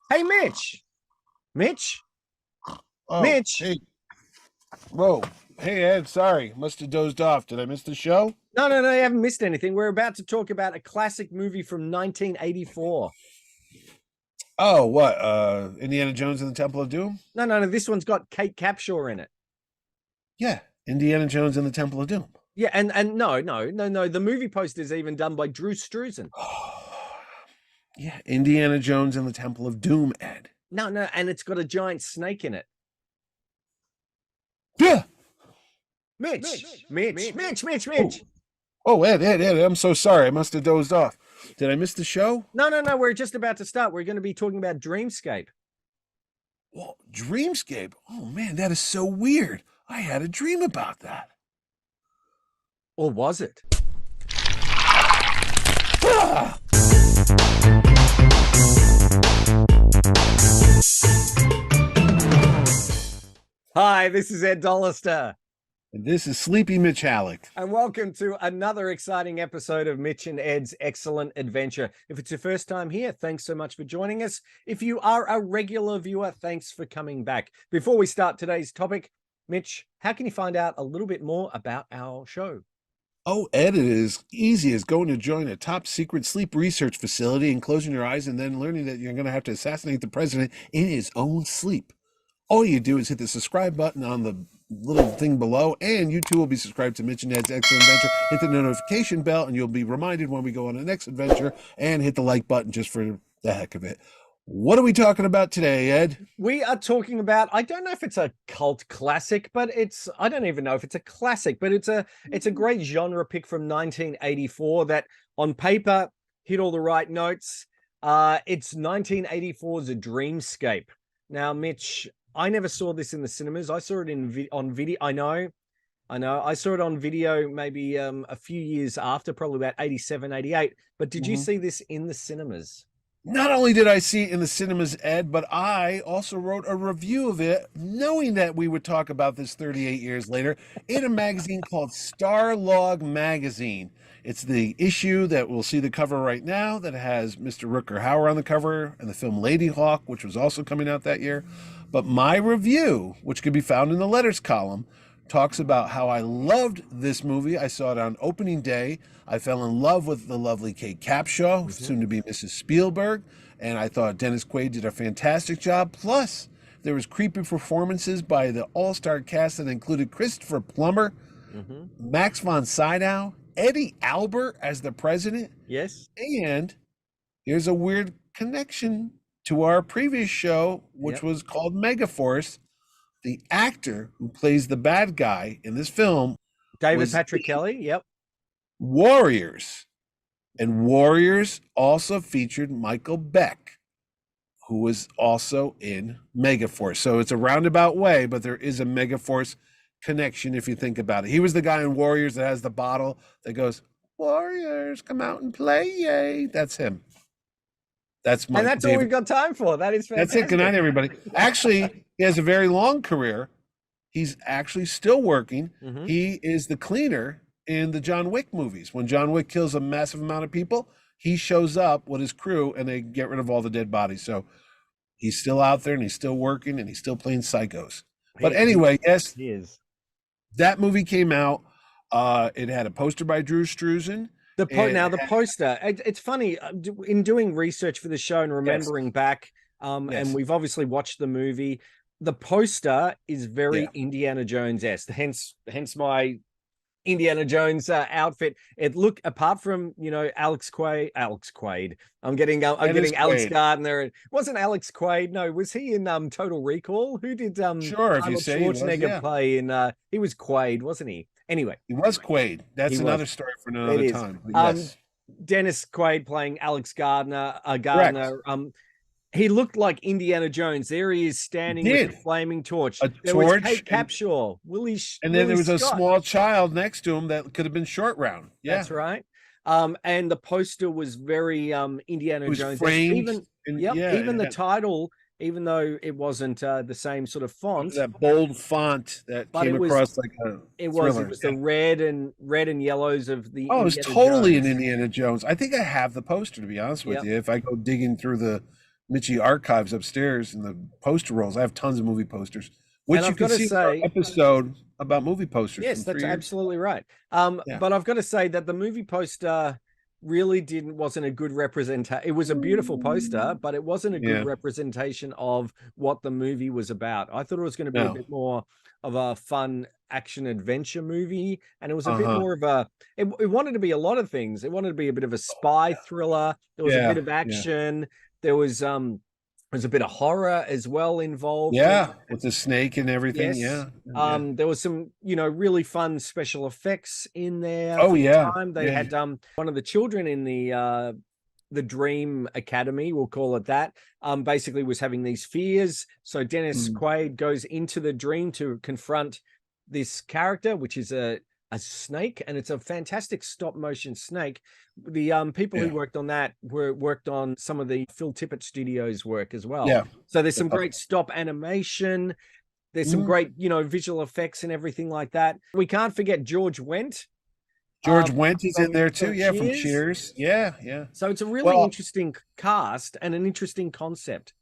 Hey, Mitch. Mitch. Oh, Mitch. hey, whoa. Hey, Ed, sorry. Must have dozed off. Did I miss the show? No, no, no, you haven't missed anything. We're about to talk about a classic movie from 1984. Oh, what? Indiana Jones and the Temple of Doom? No, no, no. This one's got Kate Capshaw in it. Yeah, Indiana Jones and the Temple of Doom. Yeah, and no, no, no, no. The movie poster is even done by Drew Struzan. Yeah, Indiana Jones and the Temple of Doom, Ed. No, no, and it's got a giant snake in it. Yeah. Mitch. Oh, oh, Ed, I'm so sorry. I must have dozed off. Did I miss the show? No, no, no. We're just about to start. We're going to be talking about Dreamscape. Well, Dreamscape. Oh, man, that is so weird. I had a dream about that. Or was it? Ah! Hi, this is Ed Dollister. And this is Sleepy Mitch Halleck. And welcome to another exciting episode of Mitch and Ed's Excellent Adventure. If it's your first time here, thanks so much for joining us. If you are a regular viewer, thanks for coming back. Before we start today's topic, Mitch, how can you find out a little bit more about our show? Oh, Ed, it is easy as going to join a top secret sleep research facility and closing your eyes and then learning that you're going to have to assassinate the president in his own sleep. All you do is hit the subscribe button on the little thing below, and you too will be subscribed to Mitch and Ed's Excellent Adventure. Hit the notification bell, and you'll be reminded when we go on the next adventure, and hit the like button just for the heck of it. What are we talking about today, Ed? We are talking about, I don't know if it's a cult classic, but I don't even know if it's a classic, but it's a great genre pick from 1984 that on paper hit all the right notes. It's 1984's A Dreamscape. Now, Mitch, I never saw this in the cinemas. I saw it on video. I know. I saw it on video maybe a few years after, probably about 87, 88. But did you see this in the cinemas? Not only did I see it in the cinemas, Ed, but I also wrote a review of it, knowing that we would talk about this 38 years later, in a magazine called Starlog Magazine. It's the issue that we'll see the cover right now that has Mr. Rutger Hauer on the cover and the film Lady Hawk, which was also coming out that year. But my review, which could be found in the letters column, talks about how I loved this movie. I saw it on opening day. I fell in love with the lovely Kate Capshaw, soon to be Mrs. Spielberg, and I thought Dennis Quaid did a fantastic job. Plus, there was creepy performances by the all-star cast that included Christopher Plummer, Max von Sydow, Eddie Albert as the president. Yes. And here's a weird connection to our previous show, which was called Megaforce. The actor who plays the bad guy in this film, David Patrick Kelly. Yep. Warriors. And Warriors also featured Michael Beck, who was also in Megaforce. So it's a roundabout way, but there is a Megaforce connection if you think about it. He was the guy in Warriors that has the bottle that goes, "Warriors, come out and play, yay." That's him. That's And that's all we've got time for. That is fantastic. That's it. Good night, everybody. Actually, he has a very long career. He's actually still working. He is the cleaner in the John Wick movies. When John Wick kills a massive amount of people, he shows up with his crew and they get rid of all the dead bodies. So he's still out there and he's still working and he's still playing psychos. But anyway, yes, he is. That movie came out. It had a poster by Drew Struzan. The poster. It's funny in doing research for the show and remembering back. And we've obviously watched the movie. The poster is very Indiana Jones-esque. Hence my Indiana Jones outfit. It looked, apart from Alex Quaid. I'm getting Alex Gardner. It wasn't Alex Quaid. No, was he in Total Recall? Who did sure, if you say Schwarzenegger play in? He was Quaid, wasn't he? Anyway, he was Quaid. That's another story for another time. Yes. Dennis Quaid playing Alex Gardner. He looked like Indiana Jones. There he is standing with a flaming torch. There was Kate Capshaw, and then there was a small child next to him that could have been Short Round. Yeah, that's right. And the poster was very Indiana Jones. Framed. Even the title, even though it wasn't the same sort of font, that bold font that came across like a it was the red and yellows of the. Oh, it was totally an Indiana Jones. I think I have the poster, to be honest with you. If I go digging through the Mitchie archives upstairs in the poster rolls. I have tons of movie posters, And which you I've can got to see in our say, episode about movie posters yes, from that's 3 years. absolutely right. Yeah. But I've got to say that the movie poster really didn't wasn't a good representation. It was a beautiful poster, but it wasn't a good Yeah. representation of what the movie was about. I thought it was going to be a No. bit more of a fun action adventure movie, and it was a bit Uh-huh. more of a. It wanted to be a lot of things. It wanted to be a bit of a spy thriller. There was a bit Yeah. of Yeah. action. There was a bit of horror as well involved. Yeah. With the snake and everything. Yes. Yeah. Yeah. There was some, really fun special effects in there Oh for the yeah. time. They Yeah. had one of the children in the Dream Academy, we'll call it that, basically was having these fears. So Dennis Mm. Quaid goes into the dream to confront this character, which is a snake, and it's a fantastic stop motion snake. The people who Yeah. worked on that worked on some of the Phil Tippett Studios work as well. Yeah. So there's some Okay. great stop animation. There's some Mhm. great, visual effects and everything like that. We can't forget George Wendt George Wendt is in there too. from Yeah, from Cheers. Cheers. Yeah, yeah. So it's a really Well, interesting cast and an interesting concept.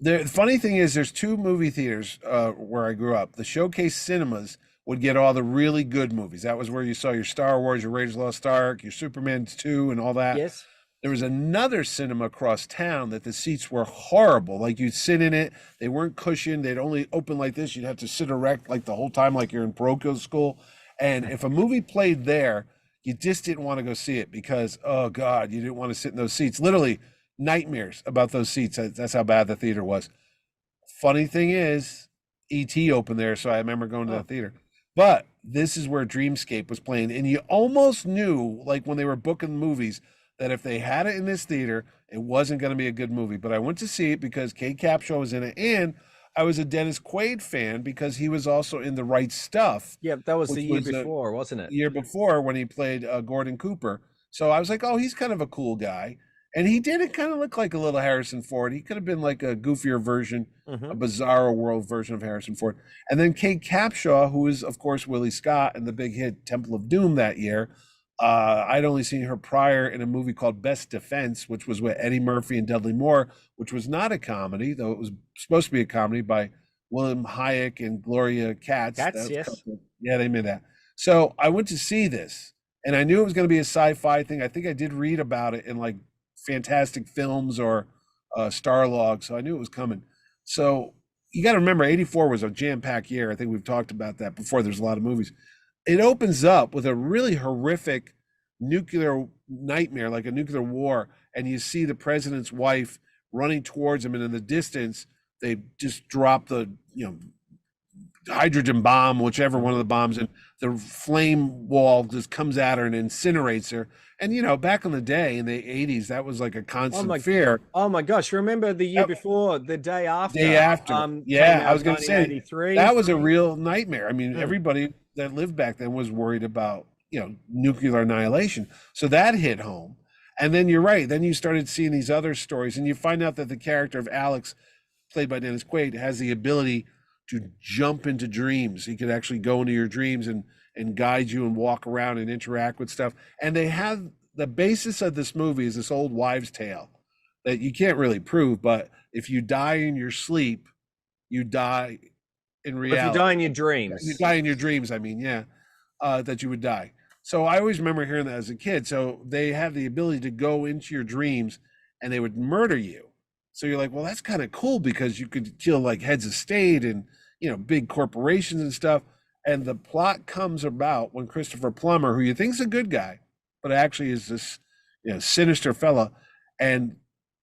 the funny thing is, there's two movie theaters where I grew up. The Showcase Cinemas would get all the really good movies. That was where you saw your Star Wars, your Raiders of the Lost Ark, your Superman 2, and all that. Yes. There was another cinema across town that the seats were horrible. Like you'd sit in it, they weren't cushioned. They'd only open like this. You'd have to sit erect like the whole time, like you're in parochial school. And if a movie played there, you just didn't want to go see it because, oh God, you didn't want to sit in those seats. Literally nightmares about those seats. That's how bad the theater was. Funny thing is, E.T. opened there, so I remember going to Oh, that theater. But this is where Dreamscape was playing, and you almost knew, like when they were booking movies, that if they had it in this theater, it wasn't going to be a good movie. But I went to see it because Kate Capshaw was in it, and I was a Dennis Quaid fan because he was also in The Right Stuff, yeah, that was the which year was a before, wasn't it? year before when he played Gordon Cooper. So I was like, oh, he's kind of a cool guy. And he did kind of look like a little Harrison Ford. He could have been like a goofier version, a Hmm. bizarro world version of Harrison Ford. And then Kate Capshaw, who is, of course, Willie Scott in the big hit Temple of Doom that year. I'd only seen her prior in a movie called Best Defense, which was with Eddie Murphy and Dudley Moore, which was not a comedy, though it was supposed to be a comedy by William Hayek and Gloria Katz. Cats, yes. Yeah, they made that. So I went to see this, and I knew it was going to be a sci-fi thing. I think I did read about it in like Fantastic Films or Starlog, so I knew it was coming. So you got to remember, '84 was a jam-packed year. I think we've talked about that before. There's a lot of movies. It opens up with a really horrific nuclear nightmare, like a nuclear war, and you see the president's wife running towards him, and in the distance, they just drop the hydrogen bomb, whichever one of the bombs, and the flame wall just comes at her and incinerates her. And back in the day, in the '80s, that was like a Oh constant my, fear. oh my gosh! Remember the year That before, the day day after, after, came yeah, I out was going to say 1983. that was a real nightmare. I mean, Mm. everybody that lived back then was worried about nuclear annihilation. So that hit home. And then you're right. Then you started seeing these other stories, and you find out that the character of Alex, played by Dennis Quaid, has the ability to jump into dreams. He could actually go into your dreams and guide you and walk around and interact with stuff. And they have the basis of this movie is this old wives' tale that you can't really prove, but if you die in your sleep, you die in Or if you die reality. in your You dreams. die in your dreams, I mean, yeah, that you would die. So I always remember hearing that as a kid. So they have the ability to go into your dreams and they would murder you. So you're like, well, that's kind of cool because you could kill like heads of state and big corporations and stuff. And the plot comes about when Christopher Plummer, who you think's a good guy, but actually is this sinister fella, and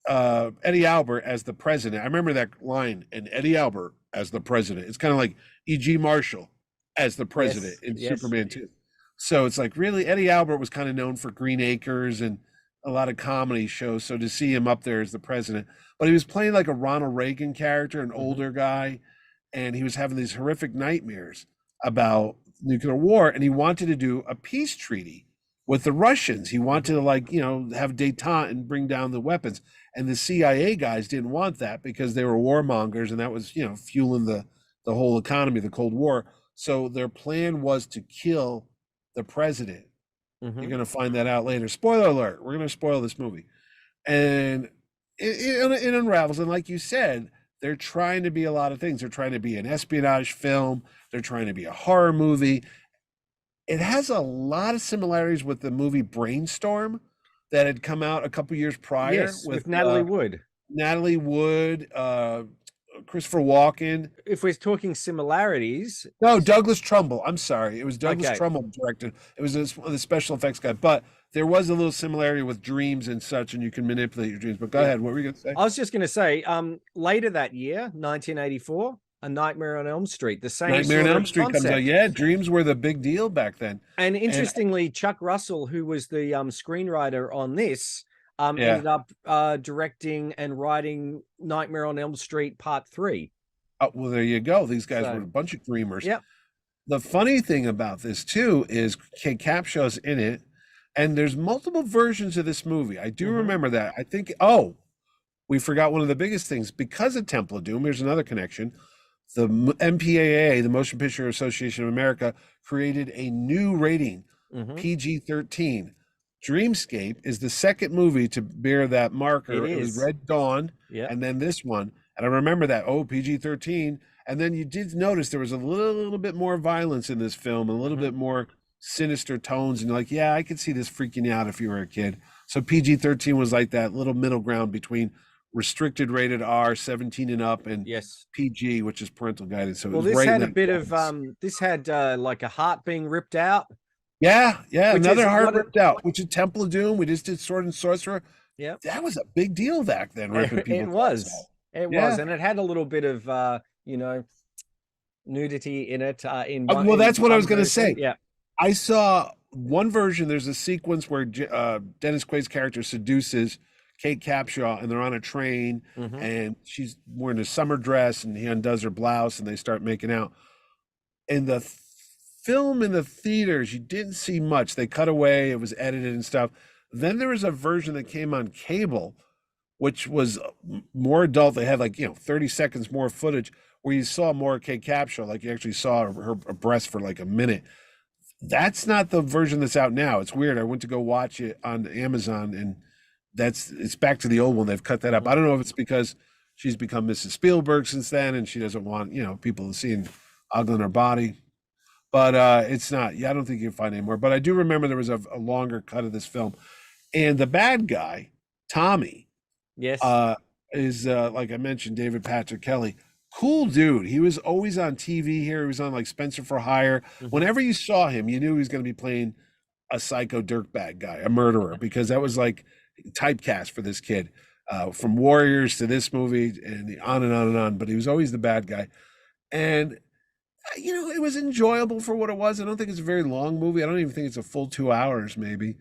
Eddie Albert as the president. I remember that line, and Eddie Albert as the president. It's kind of like E.G. Marshall as the president Yes, in yes. Superman 2. So it's like really Eddie Albert was kind of known for Green Acres and a lot of comedy shows. So to see him up there as the president, but he was playing like a Ronald Reagan character, an Hmm. older guy, and he was having these horrific nightmares about nuclear war, and he wanted to do a peace treaty with the Russians. He wanted to have détente and bring down the weapons. And the CIA guys didn't want that because they were warmongers, and that was fueling the whole economy, the Cold War. So their plan was to kill the president. You're Hmm. going to find that out later. Spoiler alert: we're going to spoil this movie. And it unravels, and like you said, they're trying to be a lot of things. They're trying to be an espionage film. They're trying to be a horror movie. It has a lot of similarities with the movie Brainstorm that had come out a couple years prior Yes, with with Natalie Wood. Natalie Wood, Christopher Walken. If we're talking similarities, No, Douglas Trumbull. I'm sorry. It was Douglas okay. Trumbull directed. It was the special effects guy, but there was a little similarity with dreams and such, and you can manipulate your dreams. But go Yeah. ahead. What were you going to say? I was just going to say, later that year, 1984, A Nightmare on Elm Street, the same Nightmare on sort Elm of Street comes out. concept. Yeah, dreams were the big deal back then. And And interestingly, Chuck Russell, who was the screenwriter on this, yeah. ended up directing and writing Nightmare on Elm Street Part 3. Oh, well, there you go. These guys were a So, bunch of dreamers. yep. The funny thing about this too is Kate Capshaw's in it, and there's multiple versions of this movie. I do remember that. I think. Oh, we forgot one of the biggest things because of Temple of Doom. Here's another connection. The MPAA, the Motion Picture Association of America, created a new rating, PG-13. Dreamscape is the second movie to bear that marker. It was Red Dawn, Yeah. and then this one. And I remember that, PG-13. And then you did notice there was a little bit more violence in this film, a little bit more sinister tones. And you're like, yeah, I could see this freaking you out if you were a kid. So PG-13 was like that little middle ground between restricted rated R, 17 and up, and Yes. PG, which is parental guidance. So it Well, was this right in had a that bit of balance. this had like a heart being ripped out, Yeah, which is another heart what ripped out, which is Temple of Doom. We just did Sword and Sorcerer. yeah, That was a big deal back then, ripping it people's hearts out. was. It Yeah. was, and it had a little bit of you know, nudity in it in Well, in that's what I one was going to version. say. Yeah. I saw one version. There's a sequence where Dennis Quaid's character seduces Kate Capshaw, and they're on a train, and she's wearing a summer dress, and he undoes her blouse, and they start making out. In the film in the theaters, you didn't see much. They cut away. It was edited and stuff. Then there was a version that came on cable, which was more adult. They had 30 seconds more footage where you saw more Kate Capshaw, like you actually saw her breast for like a minute. That's not the version that's out now. It's weird. I went to go watch it on Amazon, and it's back to the old one. They've cut that up. I don't know if it's because she's become Mrs. Spielberg since then, and she doesn't want people seeing ugly in her body. But it's not. Yeah, I don't think you can find it anymore. But I do remember there was a longer cut of this film, and the bad guy, Tommy, Yes. is like I mentioned, David Patrick Kelly. Cool dude. He was always on TV here. He was on like Spencer for Hire. Whenever you saw him, you knew he was going to be playing a psycho dirtbag guy, a murderer, because that was like typecast for this kid. From Warriors to this movie and on and on and on. But he was always the bad guy. And it was enjoyable for what it was. I don't think it's a very long movie. I don't even think it's a full 2 hours, maybe.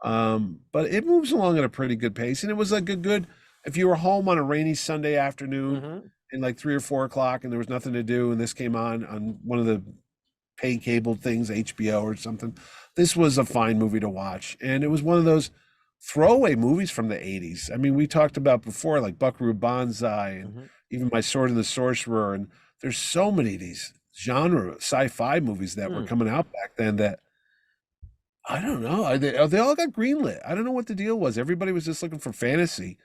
But it moves along at a pretty good pace. And it was like a good, if you were home on a rainy Sunday afternoon in like 3 or 4 o'clock and there was nothing to do, and this came on one of the pay cable things, HBO or something, this was a fine movie to watch. And it was one of those throwaway movies from the 80s. I mean, we talked about before, like Buckaroo Banzai and even My Sword and the Sorcerer. And there's so many of these genre sci-fi movies that were coming out back then that I don't know. They all got greenlit. I don't know what the deal was. Everybody was just looking for fantasy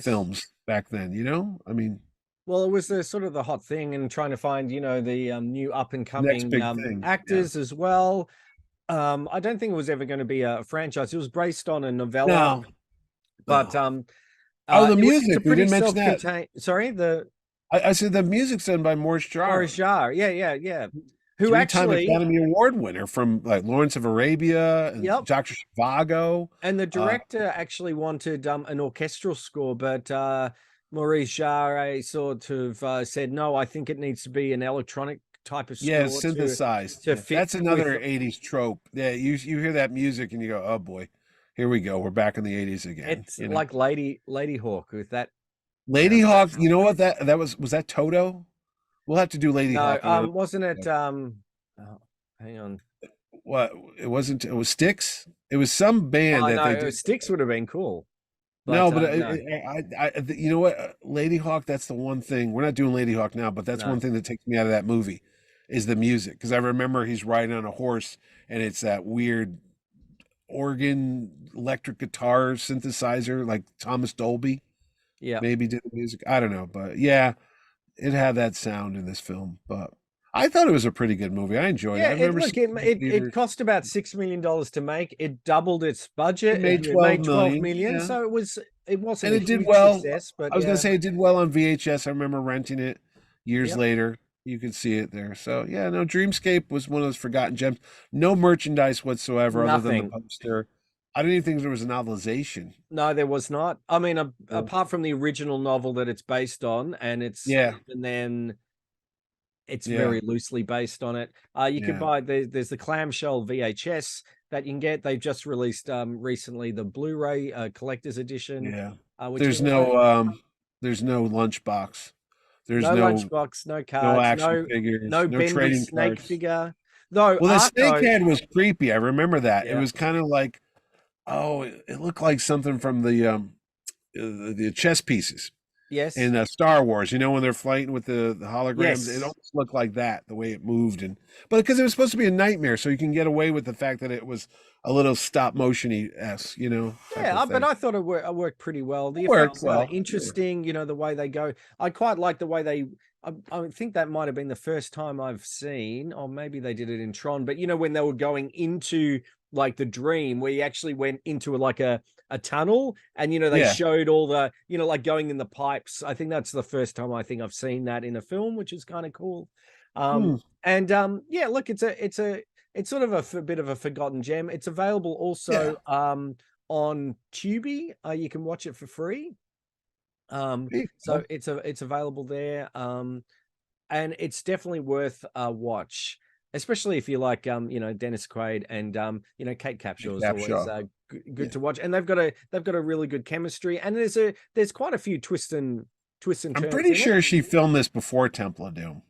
films back then, I mean, well, it was the sort of the hot thing, and trying to find the new up and next coming big thing. actors as well. I don't think it was ever going to be a franchise. It was based on a novella, No. but The it's music, a we pretty didn't mention that. self-contained. Sorry, the I said the music's done by Maurice Boris Jarre, Jarre. Yeah. Who 3-time actually, Academy Award winner from like Lawrence of Arabia and Yep. Dr. Zhivago. and the director actually wanted an orchestral score, but Maurice Jarre sort of said, no, I think it needs to be an electronic type of score Yeah, synthesized. to fit That's another with- 80s trope. Yeah, you hear that music and you go, oh boy, here we go. We're back in the 80s again. It's like Lady Hawk with that. Lady Hawk, you know what that was that Toto? We'll have to do Lady Hawk. Wasn't it oh, hang on. What it wasn't, it was Styx. It was some band that they did. Sticks would have been cool. No, but no. you know what? Lady Hawk, that's the one thing. We're not doing Lady Hawk now, but that's No. one thing that takes me out of that movie is the music. Because I remember he's riding on a horse and it's that weird organ, electric guitar synthesizer like Thomas Dolby. Yeah. maybe did the music. I don't know, but yeah, it had that sound in this film. But I thought it was a pretty good movie. I enjoyed it. Yeah, I it remember look seeing it it in it theaters. cost about $6 million to make. It doubled its It budget. made It 12 made 12 million. million, Yeah. so it wasn't And a it did huge well. success, but I was gonna yeah. say it did well on VHS. I remember renting it years Yep. later. You could see it there. So yeah, no, Dreamscape was one of those forgotten gems. No merchandise whatsoever other than the Nothing. poster. I didn't even think there was a novelization. No, there was not. I mean, No. apart from the original novel that it's based on, and it's Yeah, and then it's yeah, very loosely based on it. You can yeah, buy there's the clamshell VHS that you can get. They've just released recently the Blu-ray collector's edition, yeah. which There's also no lunchbox. There's no lunchbox, no no cards, action no figures, no bendy trading snake cards. figure. Though Well, the art snake though, head was creepy. I remember that. It yeah, was kind of like, oh, it looked like something from the chess pieces yes, in Star Wars. You know, when they're fighting with the holograms, it yes. almost looked like that the way it moved, and but because it was supposed to be a nightmare, so you can get away with the fact that it was a little stop motiony esque, type Yeah, of but thing. I thought it worked pretty well. The It worked effects are well. Yeah. interesting, the way they go. I quite like the way they. I think that might have been the first time I've seen, or maybe they did it in Tron. But when they were going into like the dream, where you actually went into like a tunnel, and they Yeah. showed all the like going in the pipes. I think that's the first time I think I've seen that in a film, which is kind of cool. Hmm. And yeah, look, it's sort of bit of a forgotten gem. It's available Yeah. also on Tubi. You can watch it for free. There you So go. it's available there. And it's definitely worth a watch, especially if you like Dennis Quaid and Kate Big Capshaw is Cap always Shaw. good Yeah. to watch. And they've got a really good chemistry, and there's quite a few twists and I'm turns pretty in it. sure she filmed this before Temple of Doom.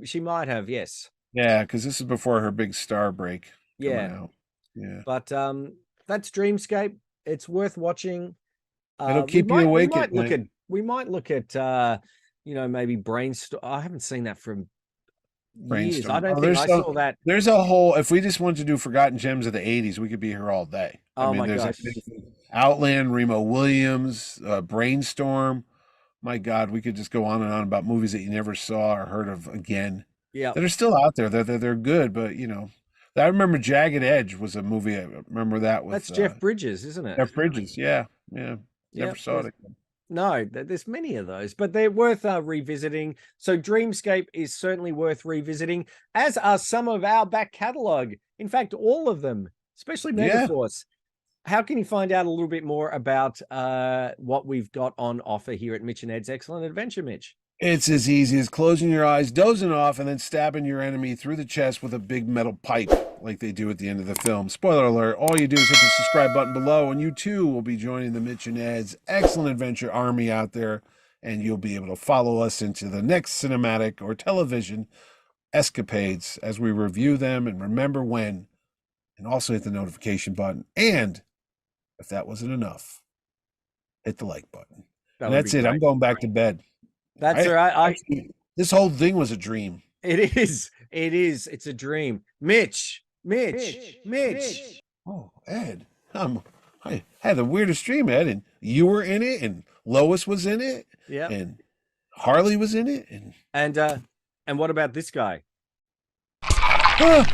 She might have, yes. Yeah, because this is before her big star break coming Yeah. out. Yeah. But that's Dreamscape. It's worth watching. It'll We keep you might we awake at might look night. at we might look at maybe Brainstorm. I haven't seen that for years. I Brainstorm. don't Oh, think I saw that. there's a whole if we just wanted to do forgotten gems of the 80s, we could be here all day. I Oh mean, my there's gosh. everything from Outland, Remo Williams, Brainstorm. My God, we could just go on and on about movies that you never saw or heard of again Yeah. that are still out there. They're good, but I remember Jagged Edge was a movie. I remember that That's with Jeff Bridges, isn't it? Jeff Bridges. Yeah, yeah. Yeah. Never saw it again. No, there's many of those, but they're worth revisiting. So Dreamscape is certainly worth revisiting, as are some of our back catalog. In fact, all of them, especially Yeah. Megaforce. How can you find out a little bit more about what we've got on offer here at Mitch and Ed's Excellent Adventure, Mitch? It's as easy as closing your eyes, dozing off, and then stabbing your enemy through the chest with a big metal pipe, like they do at the end of the film. Spoiler alert, all you do is hit the subscribe button below, and you too will be joining the Mitch and Ed's Excellent Adventure army out there, and you'll be able to follow us into the next cinematic or television escapades as we review them and remember when, and also hit the notification button. And if that wasn't enough, hit the like button. That And would be that's it. I'm great. going back to bed. That's all right. This whole thing was a dream. It is. It is. It's a dream. Mitch. Oh, Ed, I had the weirdest dream, Ed, and you were in it, and Lois was in it, Yeah. and Harley was in it, and And what about this guy? Ah!